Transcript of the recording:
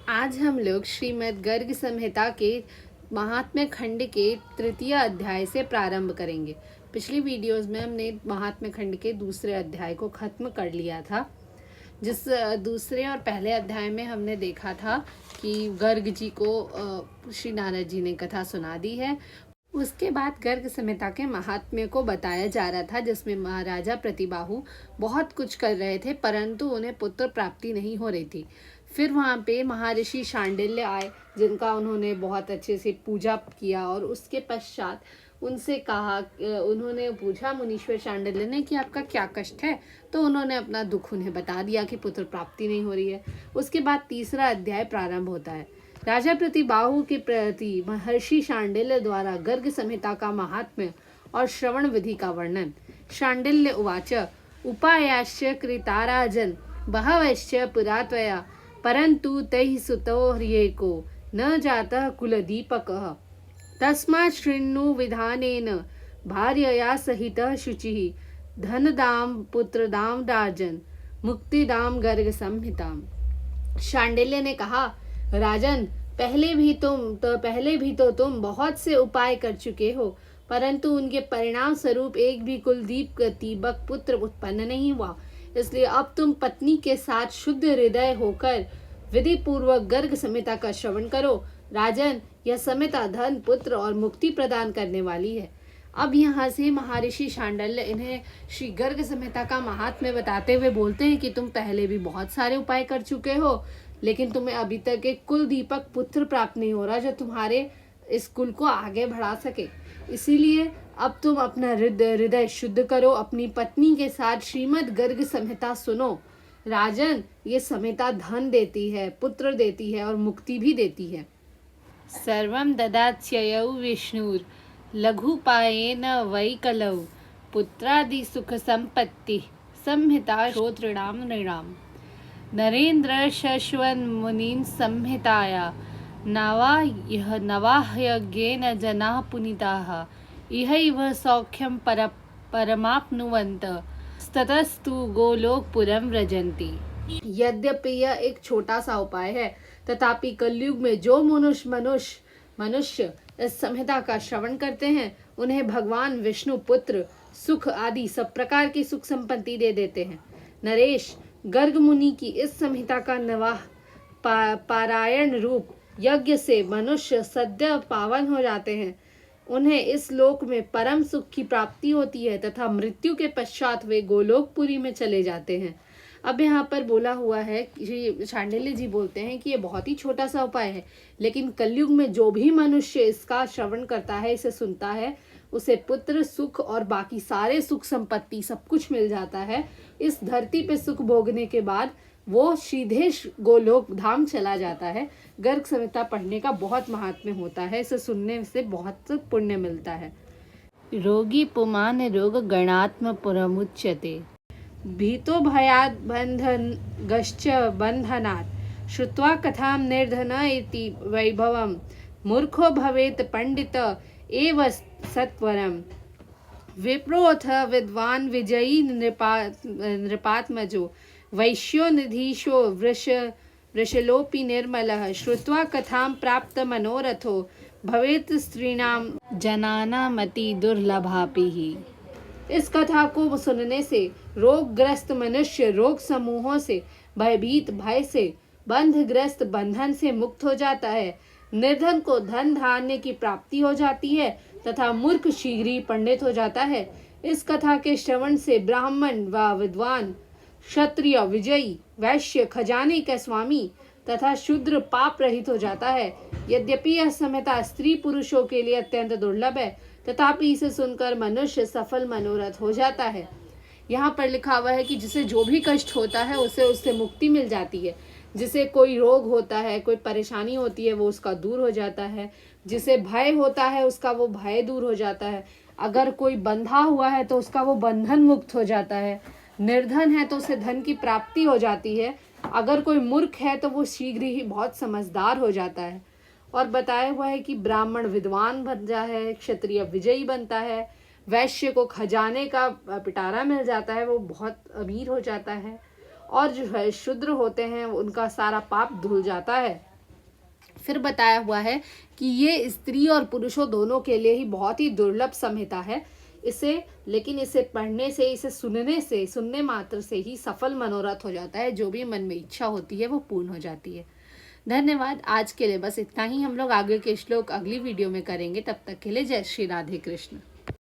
आज हम लोग श्रीमद् गर्ग संहिता के महात्म्य खंड के तृतीय अध्याय से प्रारंभ करेंगे। पिछली वीडियोस में हमने महात्म्य खंड के दूसरे अध्याय को खत्म कर लिया था। जिस दूसरे और पहले अध्याय में हमने देखा था कि गर्ग जी को श्री नारद जी ने कथा सुना दी है। उसके बाद गर्ग संहिता के महात्म्य को बताया जा रहा था, जिसमें महाराजा प्रतिबाहु बहुत कुछ कर रहे थे परंतु उन्हें पुत्र प्राप्ति नहीं हो रही थी। फिर वहाँ पे महर्षि शांडिल्य आए, जिनका उन्होंने बहुत अच्छे से पूजा किया और उसके पश्चात उनसे कहा, उन्होंने पूछा मुनीश्वर शांडिल्य ने कि आपका क्या कष्ट है, तो उन्होंने अपना दुख उन्हें बता दिया कि पुत्र प्राप्ति नहीं हो रही है। उसके बाद तीसरा अध्याय प्रारंभ होता है। राजा प्रतिबाहु के प्रति महर्षि शांडिल्य द्वारा गर्ग संहिता का महात्म्य और श्रवण विधि का वर्णन। शांडिल्य उवाच उपायाश्च कृताराजन बहवश्च पुरात्वया परंतु तैः सुतोर्येको न जातः कुलदीपकः तस्मात् शृणु विधानेन भार्यया सहितः शुचिः धनदाम पुत्रदाम राजन मुक्तिदाम गर्ग संहिताम। शांडिल्य ने कहा, राजन, पहले भी तो तुम बहुत से उपाय कर चुके हो परंतु उनके परिणाम स्वरूप एक भी कुलदीप दीपक पुत्र उत्पन्न नहीं हुआ। इसलिए अब तुम पत्नी के साथ शुद्ध हृदय होकर विधि पूर्वक गर्ग संहिता का श्रवण करो। राजन, यह संहिता धन पुत्र और मुक्ति प्रदान करने वाली है। अब यहाँ से महर्षि शांडिल्य इन्हें श्री गर्ग संहिता का महात्म्य बताते हुए बोलते हैं कि तुम पहले भी बहुत सारे उपाय कर चुके हो लेकिन तुम्हें अभी तक एक कुल दीपक पुत्र प्राप्त नहीं हो रहा जो तुम्हारे इस कुल को आगे बढ़ा सके। इसीलिए अब तुम अपना हृदय शुद्ध करो, अपनी पत्नी के साथ श्रीमद् गर्ग संहिता सुनो। राजन, ये संहिता धन देती है, पुत्र देती है और मुक्ति भी देती है। सर्वं ददात्ययौ विष्णुर लघुपायेन वै कलौ पुत्रादि सुख संपत्ति संहिता श्रोतृणाम नृणाम। नरेंद्र शश्वन मुनीन् संहिताया नवाह्यज्ञेन जनाः पुनीताः इहैव सौख्यं परमाप्नुवन्त ततस्तु गोलोकपुरं व्रजन्ति। यद्यपि यह एक छोटा सा उपाय है तथापि कलयुग में जो मनुष्य इस संहिता का श्रवण करते हैं उन्हें भगवान विष्णु पुत्र सुख आदि सब प्रकार की सुख संपत्ति दे देते हैं। नरेश, गर्ग मुनि की इस संहिता का नवाह पारायण रूप यज्ञ से मनुष्य सद्य पावन हो जाते हैं। उन्हें इस लोक में परम सुख की प्राप्ति होती है तथा मृत्यु के पश्चात वे गोलोकपुरी में चले जाते हैं। अब यहाँ पर बोला हुआ है, श्री शांडिल्य जी बोलते हैं कि ये बहुत ही छोटा सा उपाय है लेकिन कलयुग में जो भी मनुष्य इसका श्रवण करता है, इसे सुनता है, उसे पुत्र सुख और बाकी सारे सुख संपत्ति सब कुछ मिल जाता है। इस धरती पे सुख भोगने के बाद वो सीधे गोलोक धाम चला जाता है। गर्ग संहिता पढ़ने का बहुत महात्म्य होता है, इसे सुनने से बहुत पुण्य मिलता है। रोगी पुमान रोग गणात्म पुरमुच्यते भीतो भयात् बंधनगश्च बंधनात् श्रुत्वा कथां निर्धन इति वैभवं मूर्खो भवेत् पंडित एव सत्वरम्। विप्रोऽथ विद्वान् विजयी नृपात्मजो वैश्यो निधीशो वृषलोपि निर्मलः श्रुत्वा कथां प्राप्त मनोरथो भवेत् स्त्रीणां जनानामति दुर्लभापिः। इस कथा को सुनने से रोगग्रस्त मनुष्य रोग समूहों से, भयभीत भय से, बंधग्रस्त बंधन से मुक्त हो जाता है। निर्धन को धन धान्य की प्राप्ति हो जाती है तथा मूर्ख शीघ्र ही पंडित हो जाता है। इस कथा के श्रवण से ब्राह्मण व विद्वान, क्षत्रिय विजयी, वैश्य खजाने का स्वामी तथा शूद्र पाप रहित हो जाता है। यद्यपि यह संहिता स्त्री पुरुषों के लिए अत्यंत दुर्लभ है तथापि इसे सुनकर मनुष्य सफल मनोरथ हो जाता है। यहाँ पर लिखा हुआ है कि जिसे जो भी कष्ट होता है उसे उससे मुक्ति मिल जाती है। जिसे कोई रोग होता है, कोई परेशानी होती है, वो उसका दूर हो जाता है। जिसे भय होता है उसका वो भय दूर हो जाता है। अगर कोई बंधा हुआ है तो उसका वो बंधन मुक्त हो जाता है। निर्धन है तो उसे धन की प्राप्ति हो जाती है। अगर कोई मूर्ख है तो वो शीघ्र ही बहुत समझदार हो जाता है। और बताया हुआ है कि ब्राह्मण विद्वान बन जाता है, क्षत्रिय विजयी बनता है, वैश्य को खजाने का पिटारा मिल जाता है, वो बहुत अमीर हो जाता है, और जो है शूद्र होते हैं उनका सारा पाप धुल जाता है। फिर बताया हुआ है कि ये स्त्री और पुरुषों दोनों के लिए ही बहुत ही दुर्लभ संहिता है। लेकिन इसे पढ़ने से, इसे सुनने मात्र से ही सफल मनोरथ हो जाता है। जो भी मन में इच्छा होती है वो पूर्ण हो जाती है। धन्यवाद। आज के लिए बस इतना ही। हम लोग आगे के श्लोक अगली वीडियो में करेंगे। तब तक के लिए जय श्री राधे कृष्ण।